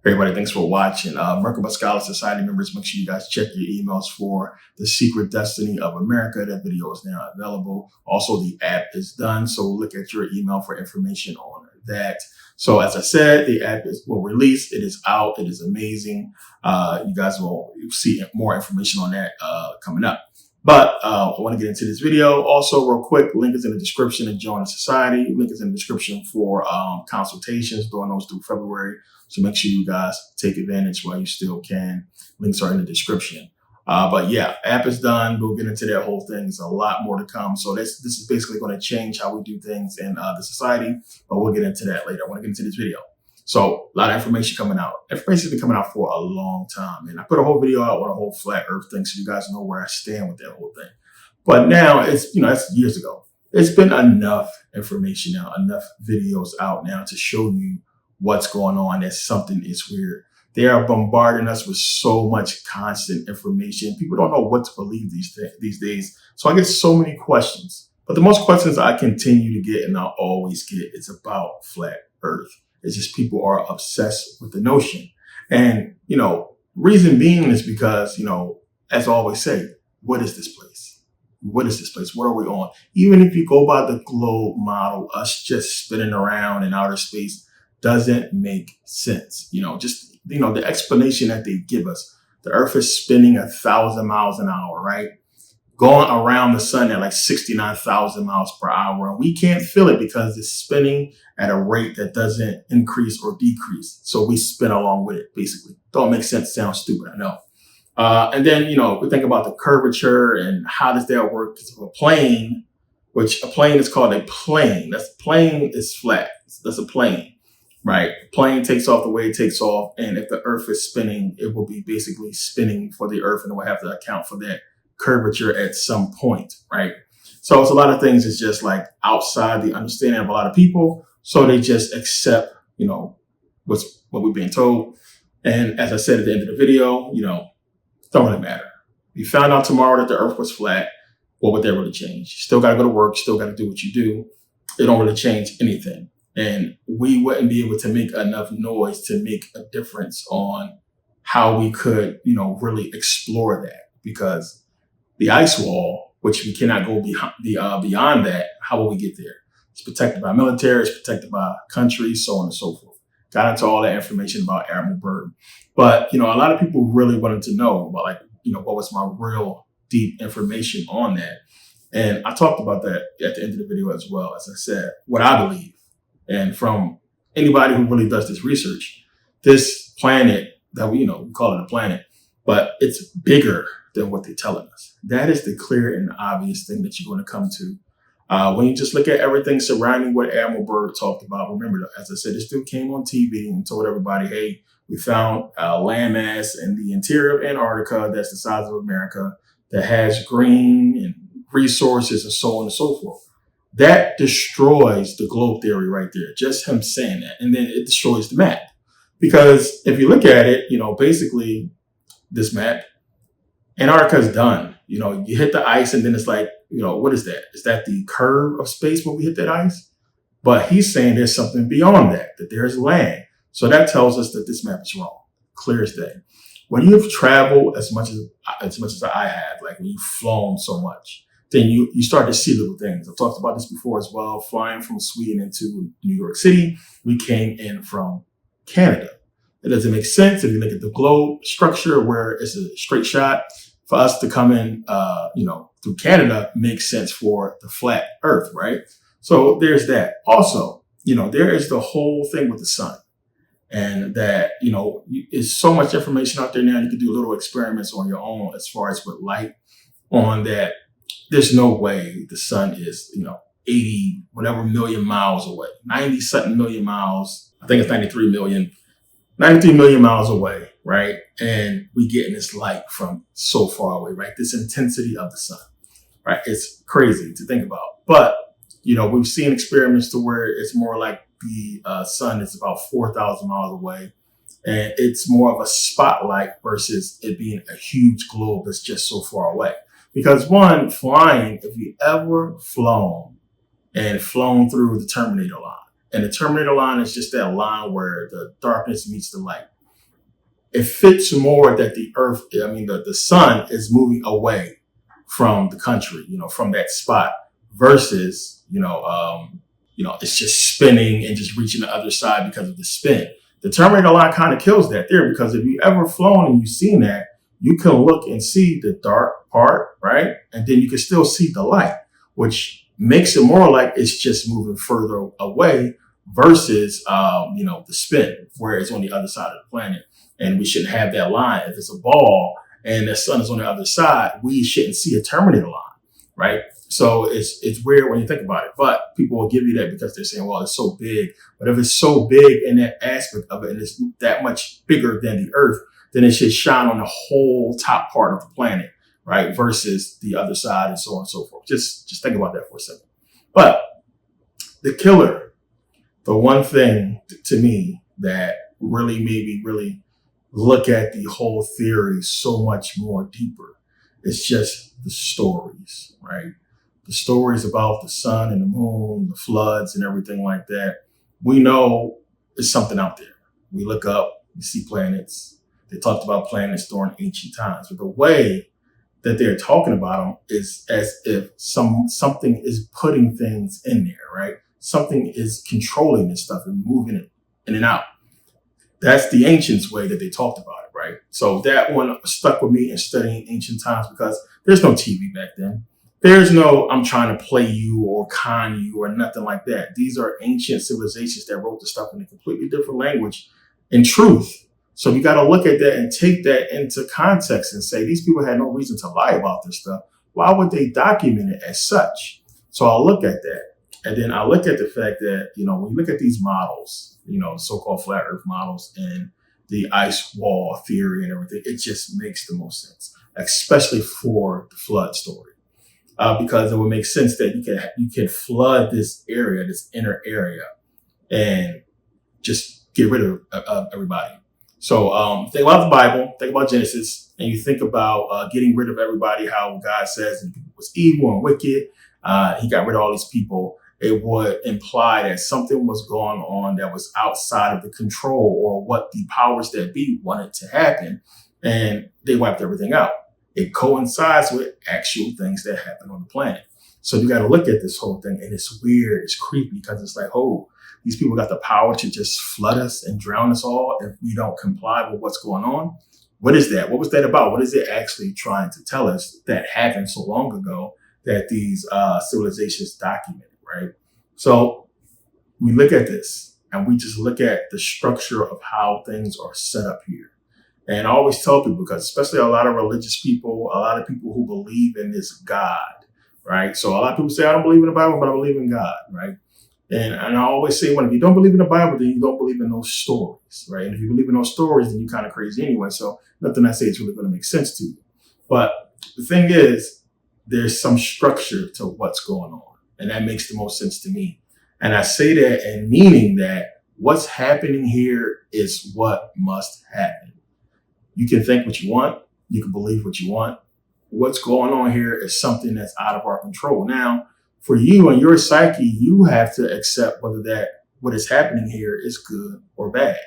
Everybody, thanks for watching. Merkabah Scholar Society members, make sure you guys check your emails for The Secret Destiny of America. That video is now available. Also, the app is done, so look at your email for information on that. So as I said, the app will release. It is out. It is amazing. You guys will see more information on that coming up. But I want to get into this video. Also, real quick, link is in the description to join the society. Link is in the description for consultations, doing those through February. So make sure you guys take advantage while you still can. Links are in the description. But yeah, app is done. We'll get into that whole thing. There's a lot more to come. So this is basically going to change how we do things in the society. But we'll get into that later. I want to get into this video. So a lot of information coming out. Information's been coming out for a long time. And I put a whole video out on a whole flat earth thing so you guys know where I stand with that whole thing. But now it's, that's years ago. It's been enough information now, enough videos out now to show you what's going on, that something is weird. They are bombarding us with so much constant information. People don't know what to believe these days. So I get so many questions. But the most questions I continue to get, and I'll always get, is about flat earth. It's just people are obsessed with the notion. And, reason being is because, as I always say, what is this place? What is this place? What are we on? Even if you go by the globe model, us just spinning around in outer space doesn't make sense. The explanation that they give us, the earth is spinning 1,000 miles an hour, right? Going around the sun at like 69,000 miles per hour. And we can't feel it because it's spinning at a rate that doesn't increase or decrease. So we spin along with it, basically. Don't make sense. Sounds stupid, I know. And then, we think about the curvature and how does that work? Because of a plane, which a plane is called a plane. Plane is flat. That's a plane, right? Plane takes off the way it takes off. And if the earth is spinning, it will be basically spinning for the earth, and it will have to account for that curvature at some point, right? So it's a lot of things that's just like outside the understanding of a lot of people. So they just accept, what we're being told. And as I said at the end of the video, don't really matter. If you found out tomorrow that the earth was flat, what would that really change? You still got to go to work, still got to do what you do. It don't really change anything. And we wouldn't be able to make enough noise to make a difference on how we could, really explore that, because the ice wall, which we cannot go beyond that, how will we get there? It's protected by military, it's protected by countries, so on and so forth. Got into all that information about Admiral Byrd. But, a lot of people really wanted to know about, what was my real deep information on that. And I talked about that at the end of the video as well. As I said, what I believe, and from anybody who really does this research, this planet that we call it a planet, but it's bigger than what they're telling us. That is the clear and obvious thing that you're going to come to. When you just look at everything surrounding what Admiral Byrd talked about, remember, as I said, this dude came on TV and told everybody, hey, we found a landmass in the interior of Antarctica that's the size of America that has green and resources and so on and so forth. That destroys the globe theory right there, just him saying that. And then it destroys the map. Because if you look at it, basically this map, Antarctica is done. You hit the ice and then it's like, what is that? Is that the curve of space when we hit that ice? But he's saying there's something beyond that there's land. So that tells us that this map is wrong. Clear as day. When you've traveled as much as I have, like when you've flown so much, then you start to see little things. I've talked about this before as well. Flying from Sweden into New York City, we came in from Canada. It doesn't make sense if you look at the globe structure where it's a straight shot. For us to come in, through Canada makes sense for the flat earth, right? So there's that. Also, there is the whole thing with the sun. And that, is so much information out there now. You can do little experiments on your own as far as with light on that. There's no way the sun is, 80 whatever million miles away, 90 something million miles. I think it's 93 million miles away, right? And we getting this light from so far away, right? This intensity of the sun, right? It's crazy to think about. But, we've seen experiments to where it's more like the sun is about 4,000 miles away. And it's more of a spotlight versus it being a huge globe that's just so far away. Because one, flying, if you ever flown through the Terminator line, and the Terminator line is just that line where the darkness meets the light. it fits more that the earth, the sun is moving away from the country, from that spot versus, it's just spinning and just reaching the other side because of the spin. The Terminator line kind of kills that theory, because if you ever flown and you've seen that, you can look and see the dark part, right? And then you can still see the light, which makes it more like it's just moving further away versus, the spin, where it's on the other side of the planet. And we shouldn't have that line. If it's a ball and the sun is on the other side, we shouldn't see a Terminator line, right? So it's weird when you think about it, but people will give you that because they're saying, well, it's so big. But if it's so big in that aspect of it, and it's that much bigger than the earth, then it should shine on the whole top part of the planet, right? Versus the other side and so on and so forth. Just think about that for a second. But the killer, the one thing to me that really made me really look at the whole theory so much more deeper, is just the stories, right? The stories about the sun and the moon, the floods and everything like that. We know there's something out there. We look up, we see planets. They talked about planets during ancient times, but the way that they're talking about them is as if something is putting things in there, right? Something is controlling this stuff and moving it in and out. That's the ancients' way that they talked about it, right? So that one stuck with me in studying ancient times, because there's no TV back then. There's no, I'm trying to play you or con you or nothing like that. These are ancient civilizations that wrote the stuff in a completely different language and truth. So you got to look at that and take that into context and say, these people had no reason to lie about this stuff. Why would they document it as such? So I'll look at that. And then I look at the fact that, when you look at these models, so-called flat earth models and the ice wall theory and everything, it just makes the most sense, especially for the flood story. Because it would make sense that you can flood this area, this inner area, and just get rid of everybody. So think about the Bible, think about Genesis, and you think about getting rid of everybody, how God says it was evil and wicked. He got rid of all these people. It would imply that something was going on that was outside of the control or what the powers that be wanted to happen, and they wiped everything out. It coincides with actual things that happen on the planet. So you got to look at this whole thing, and it's weird, it's creepy, because it's like, oh, these people got the power to just flood us and drown us all if we don't comply with what's going on. What is that? What was that about? What is it actually trying to tell us that happened so long ago that these civilizations documented, right? So we look at this and we just look at the structure of how things are set up here. And I always tell people, because especially a lot of religious people, a lot of people who believe in this God, right? So a lot of people say, I don't believe in the Bible, but I believe in God, right? And I always say, if you don't believe in the Bible, then you don't believe in those stories, right? And if you believe in those stories, then you're kind of crazy anyway. So nothing I say is really going to make sense to you. But the thing is, there's some structure to what's going on. And that makes the most sense to me. And I say that in meaning that what's happening here is what must happen. You can think what you want. You can believe what you want. What's going on here is something that's out of our control. Now, for you and your psyche, you have to accept whether what is happening here is good or bad,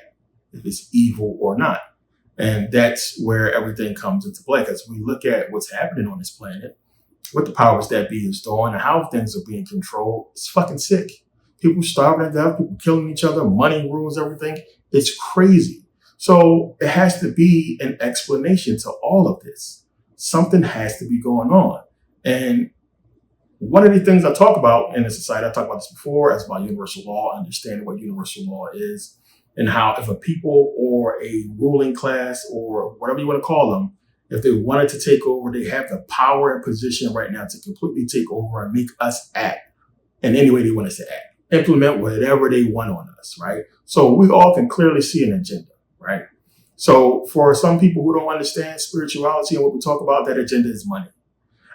if it's evil or not. And that's where everything comes into play, because we look at what's happening on this planet, what the powers that be is doing, and how things are being controlled. It's fucking sick. People starving to death, people killing each other, money rules everything. It's crazy. So it has to be an explanation to all of this. Something has to be going on. And one of the things I talk about in the society, I talked about this before, is about universal law, understanding what universal law is, and how if a people or a ruling class or whatever you want to call them, if they wanted to take over, they have the power and position right now to completely take over and make us act in any way they want us to act, implement whatever they want on us, right? So we all can clearly see an agenda, right? So for some people who don't understand spirituality and what we talk about, that agenda is money.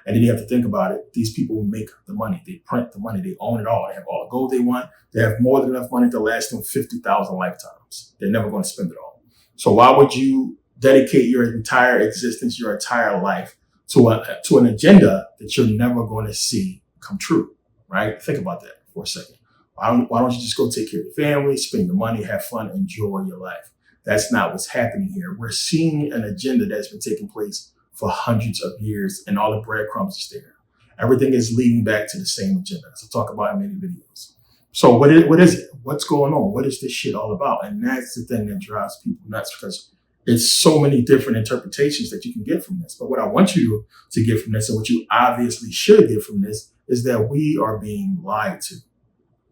And then you have to think about it. These people make the money. They print the money. They own it all. They have all the gold they want. They have more than enough money to last them 50,000 lifetimes. They're never going to spend it all. So why would you dedicate your entire existence, your entire life to an agenda that you're never going to see come true, right? Think about that for a second. Why don't you just go take care of your family, spend your money, have fun, enjoy your life? That's not what's happening here. We're seeing an agenda that's been taking place for hundreds of years, and all the breadcrumbs is there. Everything is leading back to the same agenda, as I talk about in many videos. So what is it? What's going on? What is this shit all about? And that's the thing that drives people nuts, because it's so many different interpretations that you can get from this. But what I want you to get from this, and what you obviously should get from this, is that we are being lied to.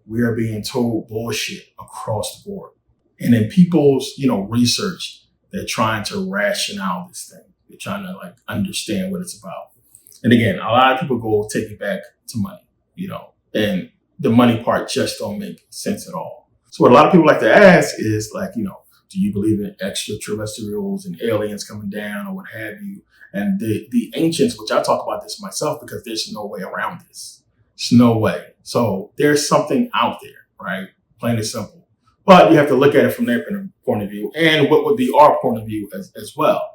We are being told bullshit across the board. And in people's, research, they're trying to ration out this thing. They're trying to understand what it's about. And again, a lot of people go take it back to money, and the money part just don't make sense at all. So what a lot of people like to ask is do you believe in extraterrestrials and aliens coming down or what have you? And the ancients, which I talk about this myself because there's no way around this. There's no way. So there's something out there, right? Plain and simple. But you have to look at it from their point of view and what would be our point of view as well.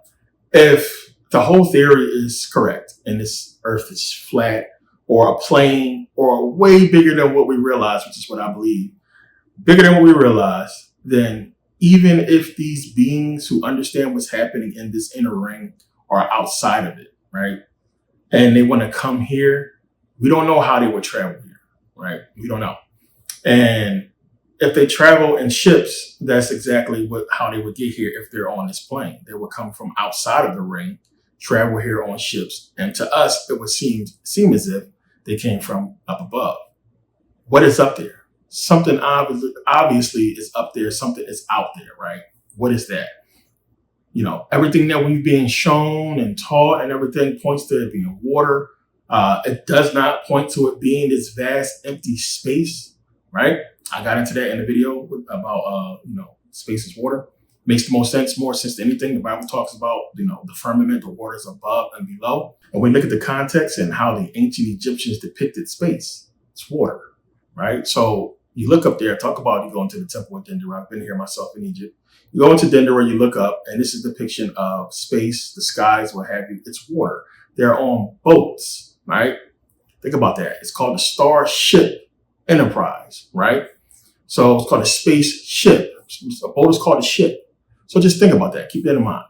If the whole theory is correct and this earth is flat or a plane or way bigger than what we realize, which is what I believe, bigger than what we realize, then even if these beings who understand what's happening in this inner ring are outside of it, right? And they want to come here, we don't know how they would travel here, right? We don't know. And if they travel in ships, that's exactly how they would get here if they're on this plane. They would come from outside of the ring, travel here on ships. And to us, it would seem as if they came from up above. What is up there? Something obviously is up there. Something is out there, right? What is that? Everything that we've been shown and taught and everything points to it being water. It does not point to it being this vast, empty space, right? I got into that in the video about, space is water. Makes the more sense than anything. The Bible talks about, the firmament, the waters above and below. And we look at the context and how the ancient Egyptians depicted space. It's water, right? So you look up there, talk about you go into the temple of Dendera. I've been here myself in Egypt. You go into Dendera, you look up, and this is a depiction of space, the skies, what have you. It's water. They're on boats, right? Think about that. It's called the Starship Enterprise, right? So it's called a spaceship. A boat is called a ship. So just think about that. Keep that in mind.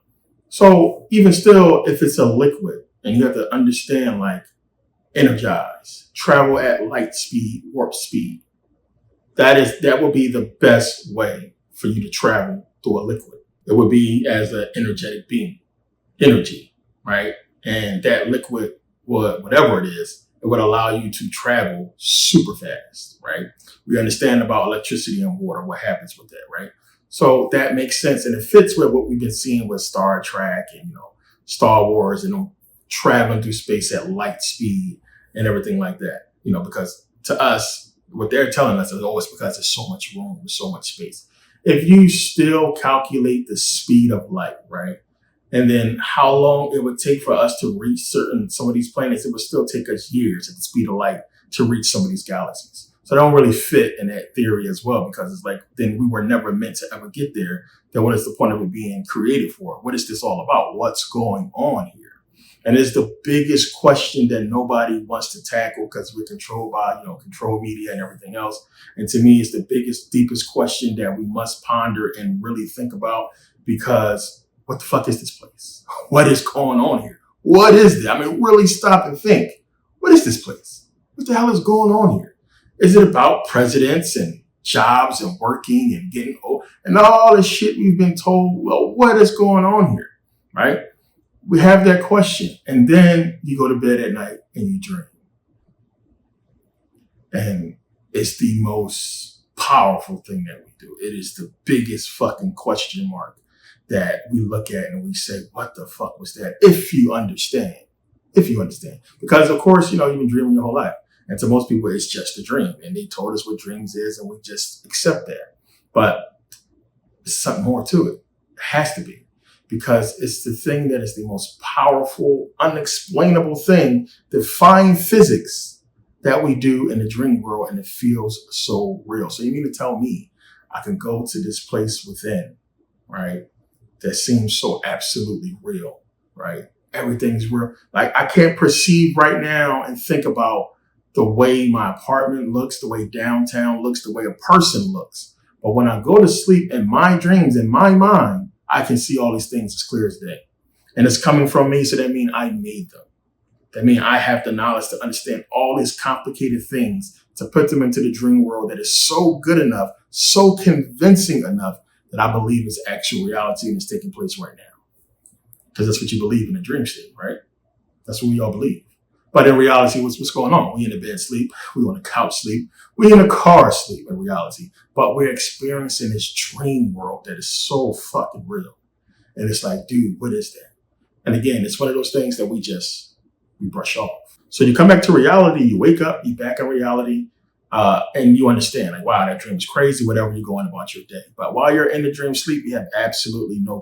So even still, if it's a liquid, and you have to understand, energize, travel at light speed, warp speed, that will be the best way for you to travel through a liquid. It would be as an energetic being, energy, right? And that liquid would, whatever it is, it would allow you to travel super fast, right? We understand about electricity and water, what happens with that, right? So that makes sense. And it fits with what we've been seeing with Star Trek and, Star Wars and traveling through space at light speed and everything like that, because to us, what they're telling us is always because there's so much room, there's so much space. If you still calculate the speed of light, right? And then how long it would take for us to reach some of these planets, it would still take us years at the speed of light to reach some of these galaxies. So they don't really fit in that theory as well, because it's then we were never meant to ever get there. Then what is the point of it being created for? What is this all about? What's going on here? And it's the biggest question that nobody wants to tackle because we're controlled by, control media and everything else. And to me, it's the biggest, deepest question that we must ponder and really think about, because what the fuck is this place? What is going on here? What is it? Really stop and think. What is this place? What the hell is going on here? Is it about presidents and jobs and working and getting old and all the shit we've been told? Well, what is going on here, right? We have that question, and then you go to bed at night and you dream. And it's the most powerful thing that we do. It is the biggest fucking question mark that we look at and we say, what the fuck was that? If you understand. Because of course, you've been dreaming your whole life. And to most people, it's just a dream. And they told us what dreams is, and we just accept that. But there's something more to it. It has to be. Because it's the thing that is the most powerful, unexplainable thing, defying physics, that we do in the dream world, and it feels so real. So you mean to tell me I can go to this place within, right, that seems so absolutely real, right? Everything's real. I can't perceive right now and think about the way my apartment looks, the way downtown looks, the way a person looks. But when I go to sleep in my dreams, in my mind, I can see all these things as clear as day. And it's coming from me, so that means I made them. That means I have the knowledge to understand all these complicated things, to put them into the dream world that is so good enough, so convincing enough that I believe is actual reality and is taking place right now. Because that's what you believe in a dream state, right? That's what we all believe. But in reality, what's going on? We in the bed sleep, we on the couch sleep, we in the car sleep in reality. But we're experiencing this dream world that is so fucking real. And it's like, dude, what is that? And again, it's one of those things that we brush off. So you come back to reality, you wake up, you back in reality, and you understand, like, wow, that dream is crazy, whatever you're going about your day. But while you're in the dream sleep, you have absolutely no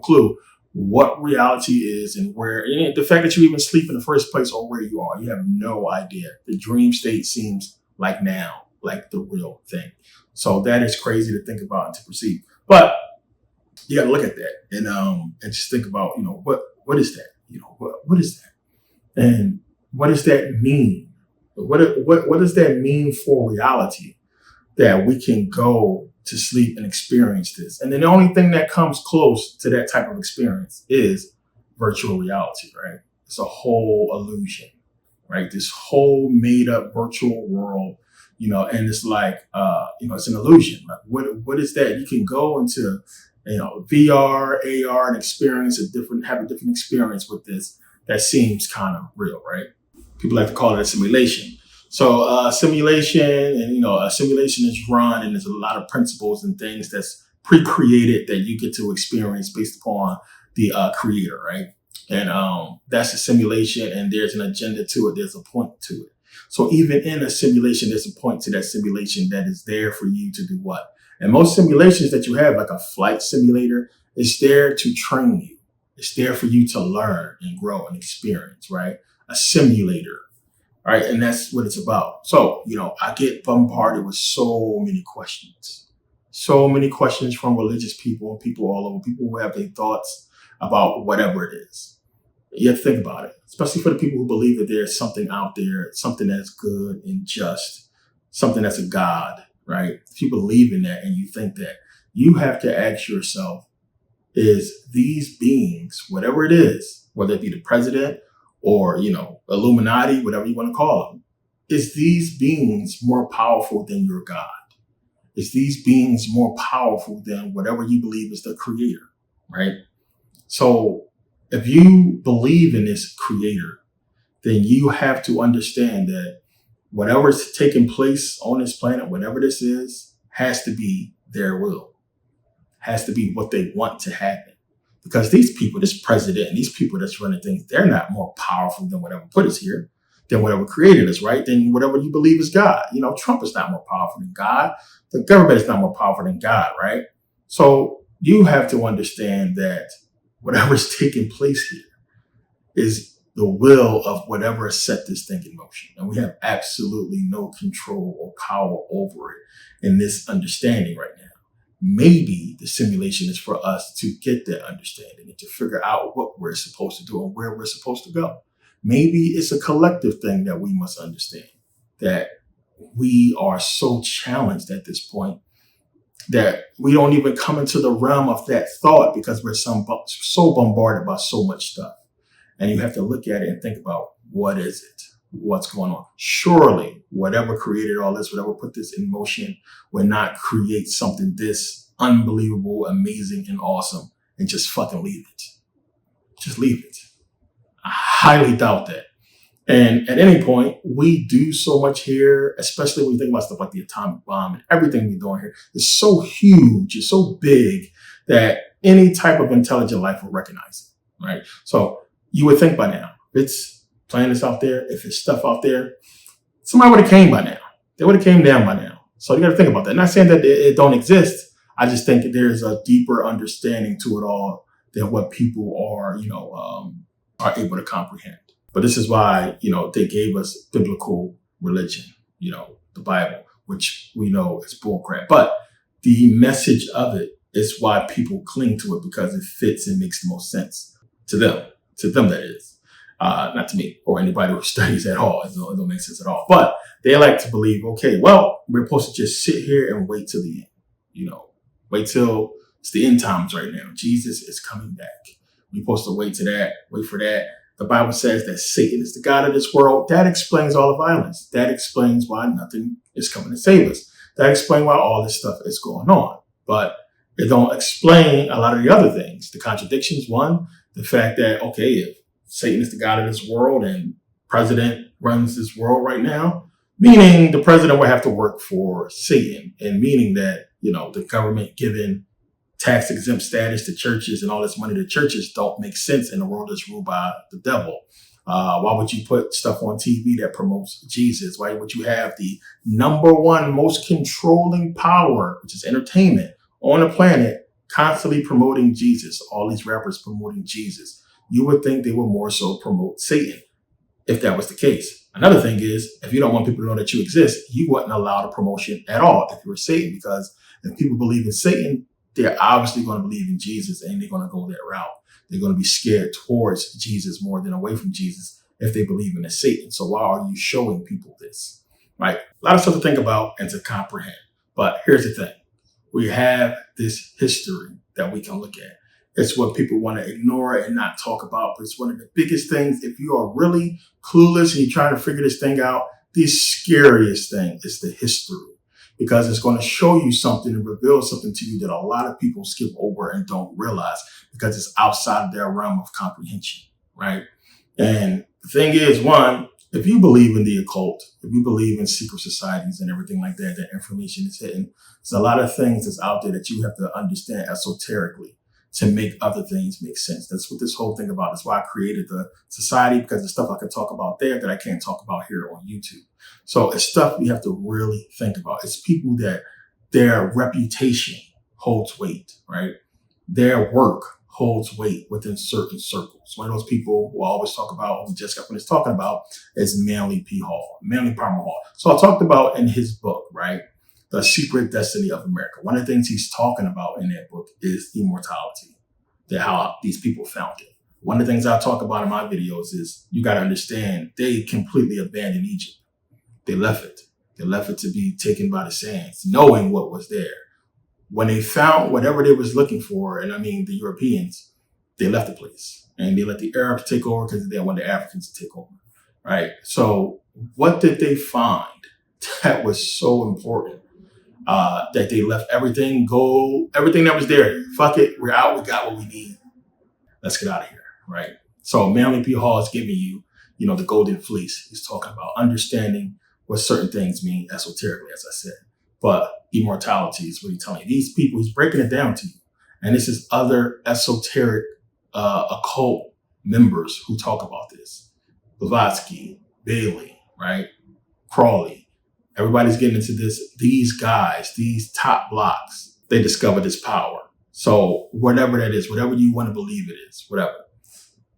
clue what reality is and where, and the fact that you even sleep in the first place or where you are, you have no idea. The dream state seems like now, like the real thing. So that is crazy to think about and to perceive. But you got to look at that and just think about, what is that? What is that? And what does that mean? What does that mean for reality, that we can go to sleep and experience this? And then the only thing that comes close to that type of experience is virtual reality, right? It's a whole illusion, right? This whole made up virtual world, and it's like, it's an illusion. Like, what is that? You can go into, VR, AR, and have a different experience with this that seems kind of real, right? People like to call it a simulation. So simulation, and a simulation is run, and there's a lot of principles and things that's pre-created that you get to experience based upon the creator, right? And that's a simulation, and there's an agenda to it. There's a point to it. So even in a simulation, there's a point to that simulation that is there for you to do what? And most simulations that you have, like a flight simulator, is there to train you. It's there for you to learn and grow and experience, right? A simulator. Right. And that's what it's about. So, I get bombarded with so many questions from religious people and people all over, people who have their thoughts about whatever it is. You have to think about it, especially for the people who believe that there's something out there, something that's good and just, something that's a God, right? If you believe in that and you think that, you have to ask yourself, is these beings, whatever it is, whether it be the president, or, Illuminati, whatever you want to call them, is these beings more powerful than your God? Is these beings more powerful than whatever you believe is the creator, right? So if you believe in this creator, then you have to understand that whatever's taking place on this planet, whatever this is, has to be their will, has to be what they want to happen. Because these people, this president and these people that's running things, they're not more powerful than whatever put us here, than whatever created us, right? Than whatever you believe is God. Trump is not more powerful than God. The government is not more powerful than God, right? So you have to understand that whatever's taking place here is the will of whatever has set this thing in motion. And we have absolutely no control or power over it in this understanding right now. Maybe the simulation is for us to get that understanding and to figure out what we're supposed to do and where we're supposed to go. Maybe it's a collective thing that we must understand, that we are so challenged at this point that we don't even come into the realm of that thought because we're so bombarded by so much stuff. And you have to look at it and think about, what is it? What's going on? Surely, whatever created all this, whatever put this in motion, will not create something this unbelievable, amazing, and awesome and just fucking leave it. Just leave it. I highly doubt that. And at any point, we do so much here, especially when you think about stuff like the atomic bomb and everything we're doing here. It's so huge, it's so big that any type of intelligent life will recognize it, right? So you would think by now, if it's planets out there, if it's stuff out there, somebody would have came by now. They would have came down by now. So you got to think about that. Not saying that it don't exist. I just think that there's a deeper understanding to it all than what people are able to comprehend. But this is why, they gave us biblical religion, the Bible, which we know is bullcrap. But the message of it is why people cling to it, because it fits and makes the most sense to them that is. Not to me or anybody who studies at all. It don't make sense at all. But they like to believe, okay, well, we're supposed to just sit here and wait till the end. Wait till it's the end times right now. Jesus is coming back. We're supposed to wait for that. The Bible says that Satan is the God of this world. That explains all the violence. That explains why nothing is coming to save us. That explains why all this stuff is going on. But it don't explain a lot of the other things. The contradictions, one, the fact that, okay, if Satan is the God of this world and president runs this world right now, meaning the president will have to work for Satan, and meaning that, the government giving tax exempt status to churches and all this money to churches don't make sense in a world that's ruled by the devil. Why would you put stuff on TV that promotes Jesus? Why would you have the number one most controlling power, which is entertainment, on the planet, constantly promoting Jesus? All these rappers promoting Jesus. You would think they would more so promote Satan if that was the case. Another thing is, if you don't want people to know that you exist, you wouldn't allow the promotion at all if you were Satan, because if people believe in Satan, they're obviously going to believe in Jesus, and they're going to go that route. They're going to be scared towards Jesus more than away from Jesus if they believe in a Satan. So why are you showing people this? Right? A lot of stuff to think about and to comprehend. But here's the thing. We have this history that we can look at. It's what people want to ignore and not talk about. But it's one of the biggest things. If you are really clueless and you're trying to figure this thing out, the scariest thing is the history, because it's going to show you something and reveal something to you that a lot of people skip over and don't realize because it's outside of their realm of comprehension, right? And the thing is, one, if you believe in the occult, if you believe in secret societies and everything like that, that information is hidden. There's a lot of things that's out there that you have to understand esoterically to make other things make sense. That's what this whole thing about. That's why I created the society, because there's stuff I could talk about there that I can't talk about here on YouTube. So it's stuff you have to really think about. It's people that their reputation holds weight, right? Their work holds weight within certain circles. One of those people who I always talk about, who Jessica is talking about, is Manly Palmer Hall. So I talked about in his book, right? The Secret Destiny of America. One of the things he's talking about in that book is immortality, that how these people found it. One of the things I talk about in my videos is you got to understand they completely abandoned Egypt. They left it. They left it to be taken by the sands, knowing what was there. When they found whatever they was looking for, and I mean the Europeans, they left the place and they let the Arabs take over because they wanted the Africans to take over, right? So what did they find that was so important? That they left everything that was there. Fuck it, we're out, we got what we need. Let's get out of here, right? So Manly P. Hall is giving you, the golden fleece. He's talking about understanding what certain things mean esoterically, as I said. But immortality is what he's telling you. These people, he's breaking it down to you. And this is other esoteric occult members who talk about this. Blavatsky, Bailey, right? Crawley. Everybody's getting into this. These guys, these top blocks, they discovered this power. So whatever that is, whatever you want to believe it is, whatever.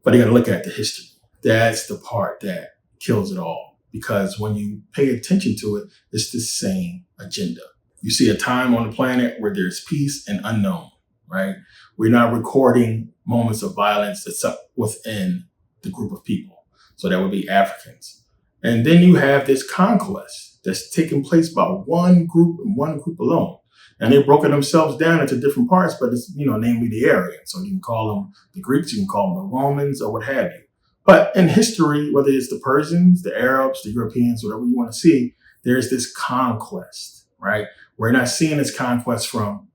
But you got to look at the history. That's the part that kills it all. Because when you pay attention to it, it's the same agenda. You see a time on the planet where there's peace and unknown, right? We're not recording moments of violence that's up within the group of people. So that would be Africans. And then you have this conquest that's taking place by one group and one group alone. And they've broken themselves down into different parts, but it's, namely the area. So you can call them the Greeks, you can call them the Romans, or what have you. But in history, whether it's the Persians, the Arabs, the Europeans, whatever you want to see, there's this conquest, right? We're not seeing this conquest from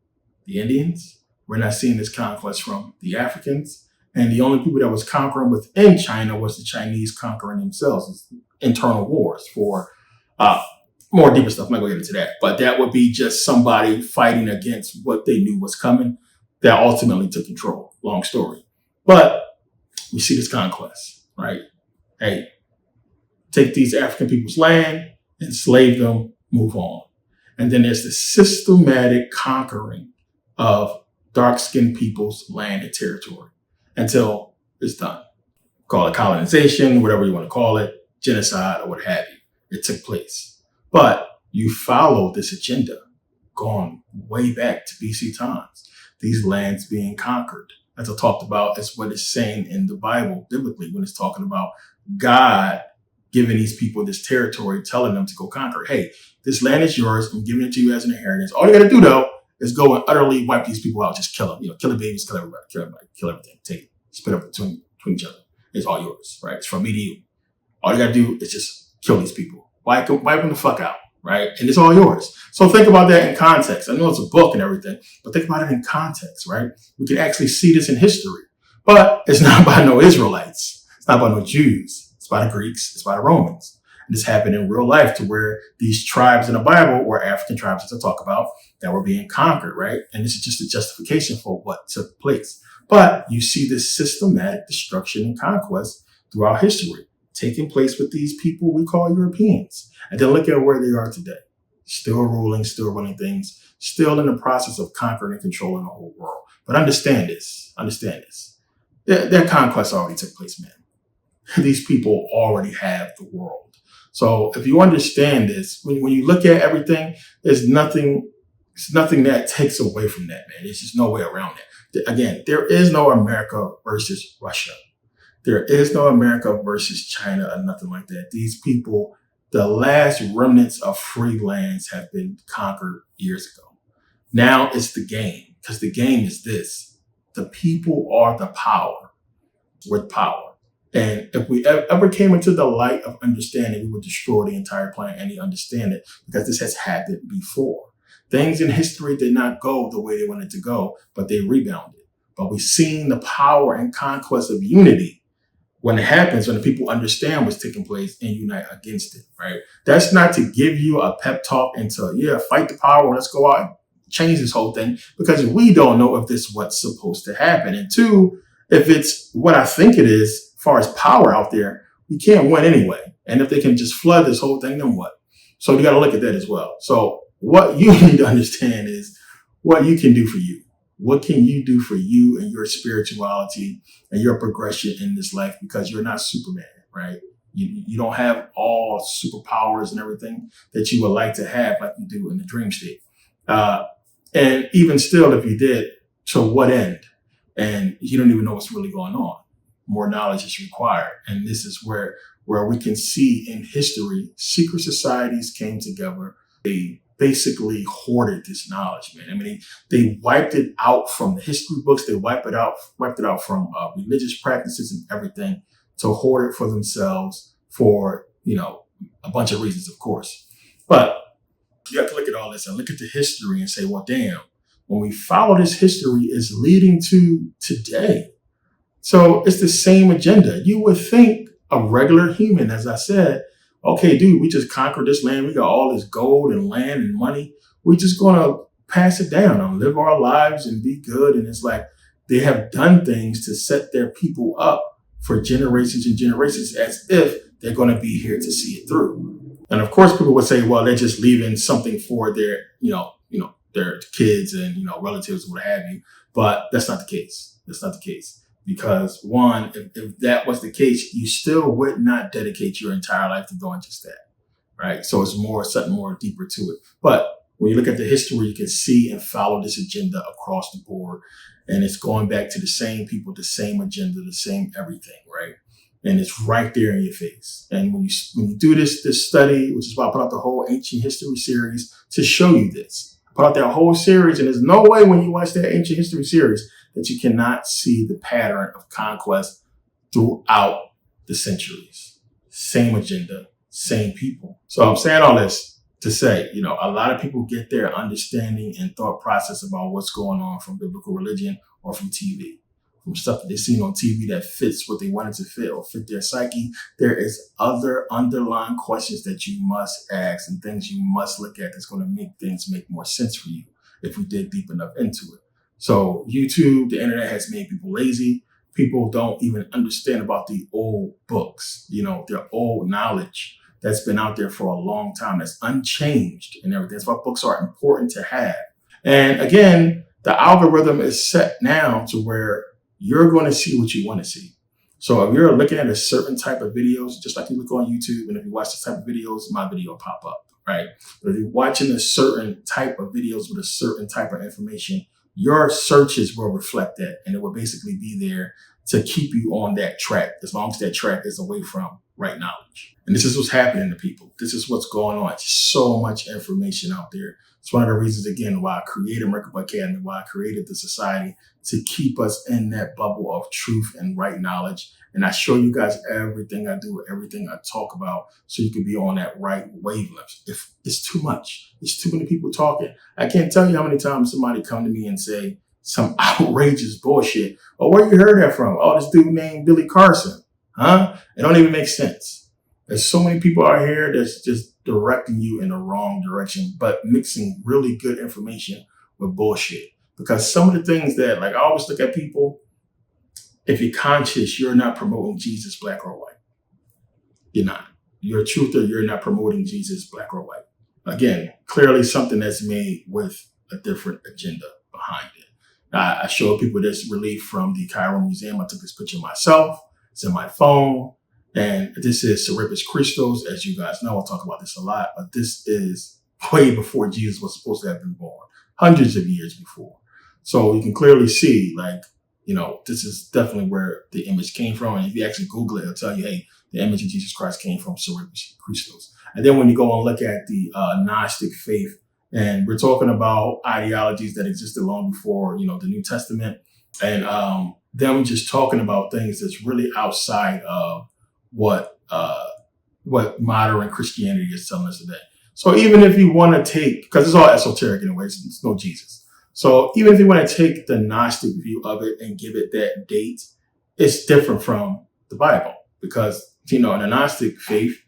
the Indians. We're not seeing this conquest from the Africans. And the only people that was conquering within China was the Chinese conquering themselves. It's internal wars for more deeper stuff. I'm not going to get into that. But that would be just somebody fighting against what they knew was coming that ultimately took control. Long story. But we see this conquest, right? Hey, take these African people's land, enslave them, move on. And then there's the systematic conquering of dark-skinned people's land and territory until it's done. Call it colonization, whatever you want to call it, genocide or what have you. It took place. But you follow this agenda going way back to BC times. These lands being conquered, as I talked about, is what it's saying in the Bible biblically when it's talking about God giving these people this territory, telling them to go conquer. Hey, this land is yours. I'm giving it to you as an inheritance. All you got to do, though, is go and utterly wipe these people out, just kill them, kill the babies, kill everybody, kill everything, take it, split up between each other. It's all yours, right? It's from me to you. All you gotta do is just kill these people. Wipe them the fuck out, right? And it's all yours. So think about that in context. I know it's a book and everything, but think about it in context, right? We can actually see this in history. But it's not by no Israelites. It's not by no Jews. It's by the Greeks. It's by the Romans. And this happened in real life to where these tribes in the Bible were African tribes, as I talk about, that were being conquered, right? And this is just a justification for what took place. But you see this systematic destruction and conquest throughout history taking place with these people we call Europeans. And then look at where they are today. Still ruling, still running things, still in the process of conquering and controlling the whole world. But understand this. Their conquest already took place, man. These people already have the world. So if you understand this, when you look at everything, there's nothing that takes away from that, man. There's just no way around it. Again, there is no America versus Russia. There is no America versus China or nothing like that. These people, the last remnants of free lands have been conquered years ago. Now it's the game, because the game is this. The people are the power with power. And if we ever came into the light of understanding, we would destroy the entire planet and understand it, because this has happened before. Things in history did not go the way they wanted to go, but they rebounded. But we've seen the power and conquest of unity when it happens, when the people understand what's taking place and unite against it, right? That's not to give you a pep talk and to, fight the power, let's go out and change this whole thing, because we don't know if this is what's supposed to happen. And two, if it's what I think it is, as far as power out there, we can't win anyway. And if they can just flood this whole thing, then what? So you got to look at that as well. So what you need to understand is what you can do for you. What can you do for you and your spirituality and your progression in this life? Because you're not Superman, right? You don't have all superpowers and everything that you would like to have like you do in the dream state. And even still, if you did, to what end? And you don't even know what's really going on. More knowledge is required. And this is where we can see in history, secret societies came together. They basically hoarded this knowledge, man. I mean, they wiped it out from the history books. They wiped it out from religious practices and everything to hoard it for themselves for, a bunch of reasons, of course. But you have to look at all this and look at the history and say, well, damn, when we follow this history, it's leading to today. So it's the same agenda. You would think a regular human, as I said, okay, dude, we just conquered this land. We got all this gold and land and money. We're just going to pass it down and live our lives and be good. And it's like they have done things to set their people up for generations and generations as if they're going to be here to see it through. And of course, people would say, well, they're just leaving something for their, their kids and, relatives and what have you. But that's not the case. That's not the case. Because one, if that was the case, you still would not dedicate your entire life to doing just that, right? So it's something more deeper to it. But when you look at the history, you can see and follow this agenda across the board. And it's going back to the same people, the same agenda, the same everything, right? And it's right there in your face. And when you do this study, which is why I put out the whole ancient history series to show you this. I put out that whole series, and there's no way when you watch that ancient history series that you cannot see the pattern of conquest throughout the centuries. Same agenda, same people. So I'm saying all this to say, a lot of people get their understanding and thought process about what's going on from biblical religion or from TV, from stuff that they've seen on TV that fits what they wanted to fit or fit their psyche. There is other underlying questions that you must ask and things you must look at that's going to make things make more sense for you if we dig deep enough into it. So YouTube, the internet has made people lazy. People don't even understand about the old books, their old knowledge that's been out there for a long time, that's unchanged and everything. That's why books are important to have. And again, the algorithm is set now to where you're going to see what you want to see. So if you're looking at a certain type of videos, just like you look on YouTube, and if you watch this type of videos, my video will pop up, right? But if you're watching a certain type of videos with a certain type of information, your searches will reflect that, and it will basically be there to keep you on that track, as long as that track is away from right knowledge. And this is what's happening to people. This is what's going on. It's so much information out there. It's one of the reasons, again, why I created Merkabah Academy, why I created the society, to keep us in that bubble of truth and right knowledge. And I show you guys everything I do, everything I talk about, so you can be on that right wavelength. If it's too much, it's too many people talking. I can't tell you how many times somebody come to me and say some outrageous bullshit. Oh, where you heard that from? Oh, this dude named Billy Carson. Huh? It don't even make sense. There's so many people out here that's just directing you in the wrong direction, but mixing really good information with bullshit. Because some of the things that, like, I always look at people, if you're conscious, you're not promoting Jesus, black or white. You're not. You're a truther, you're not promoting Jesus, black or white. Again, clearly something that's made with a different agenda behind it. I show people this relief from the Cairo Museum. I took this picture myself. It's in my phone. And this is Cerebus Christos. As you guys know, I'll talk about this a lot, but this is way before Jesus was supposed to have been born, hundreds of years before. So you can clearly see, like, you know, this is definitely where the image came from. And if you actually Google it, it'll tell you, hey, the image of Jesus Christ came from Cerebus Christos. And then when you go and look at the Gnostic faith, and we're talking about ideologies that existed long before, you know, the New Testament, and them just talking about things that's really outside of what modern Christianity is telling us today. So even if you want to take, because it's all esoteric anyways, it's no Jesus. So even if you want to take the Gnostic view of it and give it that date, it's different from the Bible, because, you know, in the Gnostic faith,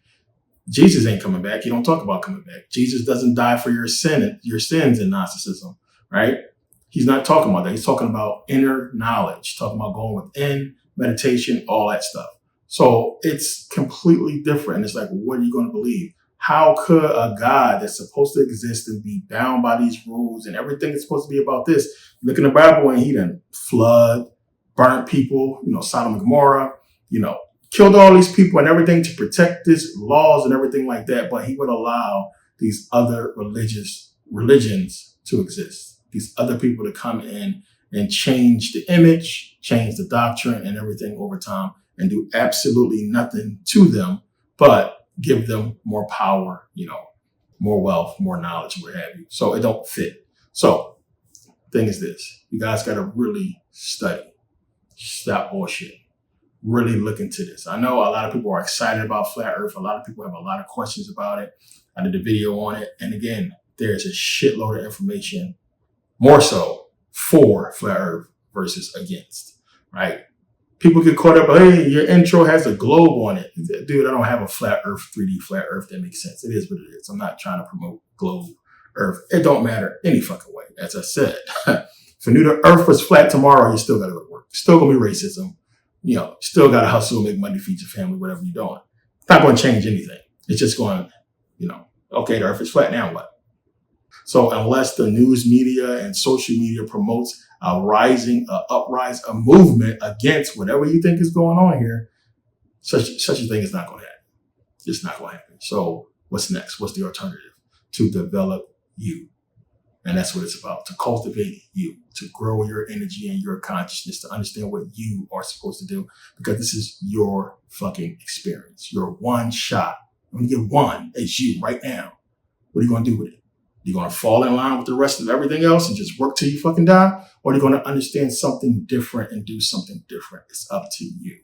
Jesus ain't coming back. You don't talk about coming back. Jesus doesn't die for your sins in Gnosticism, right? He's not talking about that. He's talking about inner knowledge, talking about going within, meditation, all that stuff. So it's completely different. It's like, what are you going to believe? How could a God that's supposed to exist and be bound by these rules and everything is supposed to be about this? Look in the Bible and he done flood, burnt people, you know, Sodom and Gomorrah, you know, killed all these people and everything to protect his laws and everything like that. But he would allow these other religions to exist, these other people to come in and change the image, change the doctrine and everything over time, and do absolutely nothing to them, but give them more power, you know, more wealth, more knowledge, what have you. So it don't fit. So thing is this, you guys got to really study, stop bullshit, really look into this. I know a lot of people are excited about flat earth. A lot of people have a lot of questions about it. I did a video on it. And again, there's a shitload of information, more so for flat earth versus against, right? People get caught up, hey, your intro has a globe on it. Dude, I don't have a flat earth, 3D flat earth that makes sense. It is what it is. I'm not trying to promote globe earth. It don't matter any fucking way. As I said, if I knew the earth was flat tomorrow, you still got to go to work. Still going to be racism. You know, still got to hustle, make money, feed your family, whatever you're doing. It's not going to change anything. It's just going, you know, okay, the earth is flat, now what? So unless the news media and social media promotes a uprise, a movement against whatever you think is going on here, such a thing is not going to happen. It's not going to happen. So what's next? What's the alternative? To develop you. And that's what it's about, to cultivate you, to grow your energy and your consciousness, to understand what you are supposed to do, because this is your fucking experience. Your one shot. I'm going to get one. It's you right now. What are you going to do with it? You're going to fall in line with the rest of everything else and just work till you fucking die? Or you're going to understand something different and do something different? It's up to you.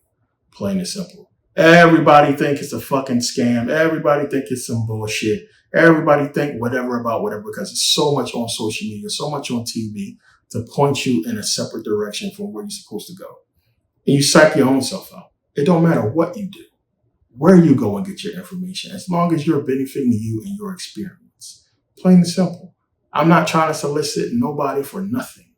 Plain and simple. Everybody think it's a fucking scam. Everybody think it's some bullshit. Everybody think whatever about whatever, because it's so much on social media, so much on TV to point you in a separate direction from where you're supposed to go. And you psych your own self out. It don't matter what you do, where you go and get your information, as long as you're benefiting you and your experience. Plain and simple. I'm not trying to solicit nobody for nothing.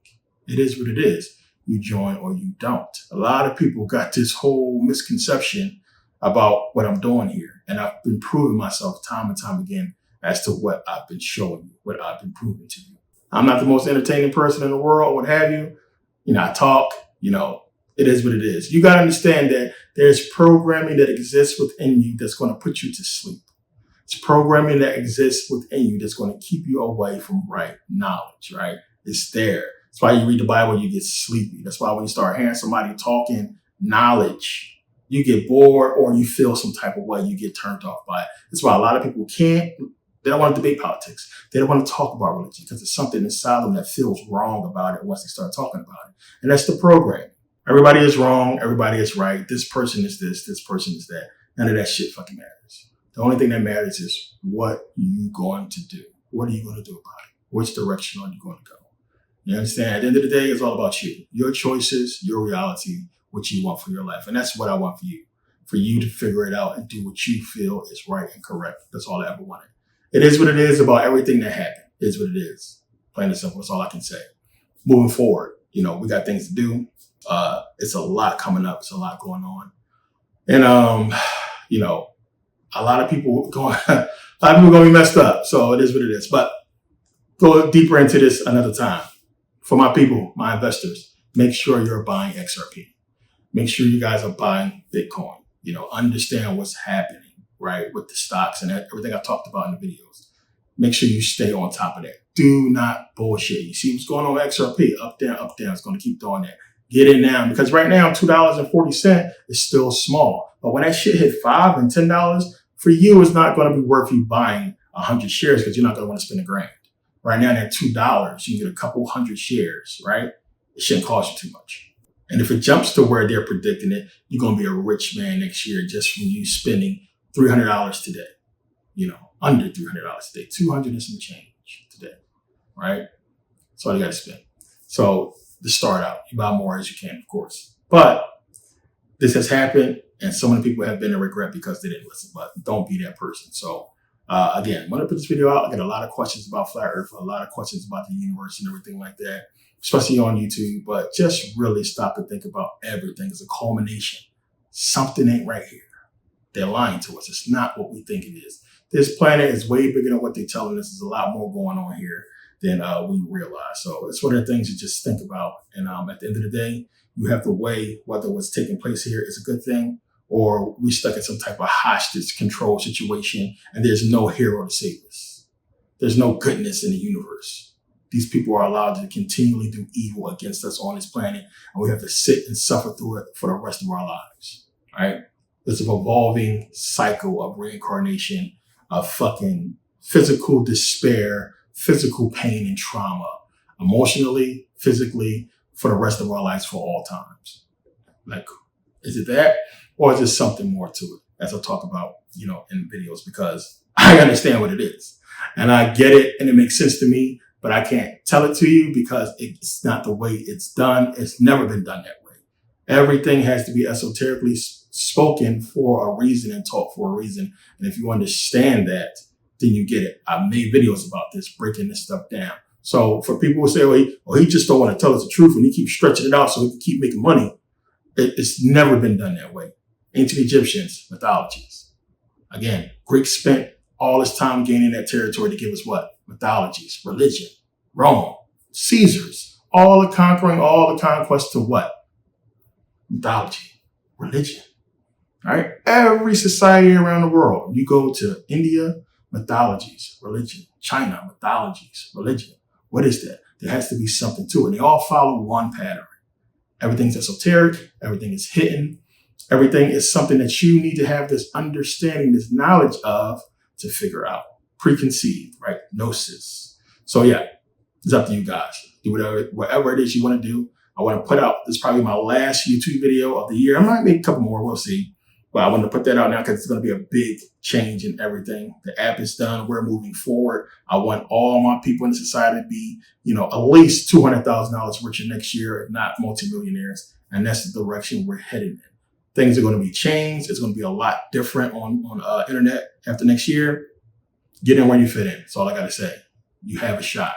It is what it is. You join or you don't. A lot of people got this whole misconception about what I'm doing here. And I've been proving myself time and time again as to what I've been showing you, what I've been proving to you. I'm not the most entertaining person in the world, what have you. You know, I talk, you know, it is what it is. You got to understand that there's programming that exists within you that's going to put you to sleep. It's programming that exists within you that's going to keep you away from right knowledge, right? It's there. That's why you read the Bible, you get sleepy. That's why when you start hearing somebody talking knowledge, you get bored or you feel some type of way, you get turned off by it. That's why a lot of people they don't want to debate politics. They don't want to talk about religion because there's something inside them that feels wrong about it once they start talking about it. And that's the program. Everybody is wrong. Everybody is right. This person is this person is that. None of that shit fucking matters. The only thing that matters is what you going to do. What are you going to do about it? Which direction are you going to go? You understand? At the end of the day, it's all about you. Your choices, your reality, what you want for your life. And that's what I want for you to figure it out and do what you feel is right and correct. That's all I ever wanted. It is what it is about everything that happened. It is what it is. Plain and simple. That's all I can say. Moving forward, we got things to do. It's a lot coming up. It's a lot going on. And, a lot of people going to be messed up. So it is what it is. But go deeper into this another time. For my people, my investors, make sure you're buying XRP. Make sure you guys are buying Bitcoin. Understand what's happening, right, with the stocks and everything I talked about in the videos. Make sure you stay on top of that. Do not bullshit. You see what's going on with XRP? Up, down, up, down. It's going to keep doing that. Get in now, because right now $2.40 is still small. But when that shit hit $5 and $10, for you, it's not going to be worth you buying 100 shares because you're not going to want to spend $1,000. Right now, at $2, you can get a couple hundred shares, right? It shouldn't cost you too much. And if it jumps to where they're predicting it, you're going to be a rich man next year just from you spending $300 today. Under $300 today, 200 and some change today, right? That's all you got to spend. So to start out, you buy more as you can, of course. But this has happened, and so many people have been in regret because they didn't listen. But don't be that person. So again, when I put this video out, I get a lot of questions about flat Earth, a lot of questions about the universe and everything like that, especially on YouTube. But just really stop and think about everything as a culmination. Something ain't right here. They're lying to us. It's not what we think it is. This planet is way bigger than what they're telling us. There's a lot more going on here than we realize. So it's one of the things you just think about. And at the end of the day, you have to weigh whether what's taking place here is a good thing or we stuck in some type of hostage control situation and there's no hero to save us. There's no goodness in the universe. These people are allowed to continually do evil against us on this planet, and we have to sit and suffer through it for the rest of our lives. All right? There's an evolving cycle of reincarnation, of fucking physical despair, physical pain and trauma, emotionally, physically, for the rest of our lives for all times. Like, is it that? Or is there something more to it, as I talk about, in videos, because I understand what it is. And I get it, and it makes sense to me, but I can't tell it to you because it's not the way it's done. It's never been done that way. Everything has to be esoterically spoken for a reason and taught for a reason. And if you understand that, then you get it. I've made videos about this, breaking this stuff down. So for people who say, he just don't want to tell us the truth and he keeps stretching it out so he can keep making money, it's never been done that way. Ancient Egyptians, mythologies. Again, Greeks spent all this time gaining that territory to give us what? Mythologies, religion, Rome, Caesars, all the conquering, all the conquest to what? Mythology, religion. All right? Every society around the world, you go to India, mythologies, religion, China, mythologies, religion. What is that? There has to be something to it. They all follow one pattern. Everything's esoteric. Everything is hidden. Everything is something that you need to have this understanding, this knowledge of to figure out. Preconceived, right? Gnosis. So yeah, it's up to you guys. Do whatever it is you want to do. I want to put out, this is probably my last YouTube video of the year. I might make a couple more, we'll see. But I want to put that out now because it's going to be a big change in everything. The app is done. We're moving forward. I want all my people in society to be, at least $200,000 richer next year, if not multimillionaires. And that's the direction we're headed in. Things are going to be changed. It's going to be a lot different on internet after next year. Get in where you fit in. That's all I got to say. You have a shot.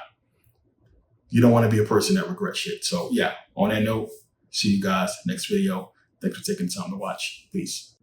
You don't want to be a person that regrets shit. So yeah, on that note, see you guys next video. Thanks for taking the time to watch. Peace.